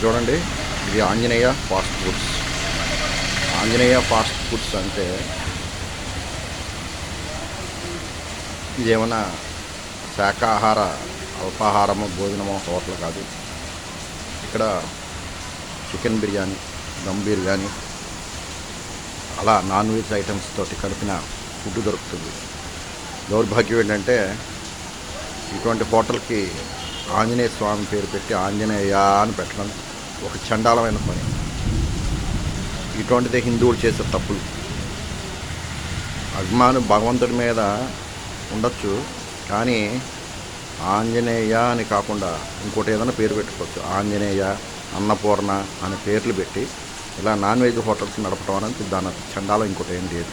చూడండి, ఇది Anjaneya fast foods. Anjaneya fast foods అంటే ఇదేమన్నా శాకాహార అల్పాహారము భోజనమో హోటల్ కాదు. ఇక్కడ చికెన్ బిర్యానీ, దమ్ బిర్యానీ, అలా నాన్ వెజ్ ఐటమ్స్ తోటి కలిపిన ఫుడ్ దొరుకుతుంది. దౌర్భాగ్యం ఏంటంటే ఇటువంటి హోటల్కి ఆంజనేయ స్వామి పేరు పెట్టి ఆంజనేయ అని పెట్టడం ఒక చండాలమైన పని. ఇటువంటిదే హిందువులు చేసే తప్పులు. అభిమానం భగవంతుడి మీద ఉండొచ్చు, కానీ ఆంజనేయ అని కాకుండా ఇంకోటి ఏదైనా పేరు పెట్టుకోవచ్చు. ఆంజనేయ, అన్నపూర్ణ అనే పేర్లు పెట్టి ఇలా నాన్ వెజ్ హోటల్స్ నడపడం అనేది దాని చండాలం ఇంకోటి ఏం లేదు.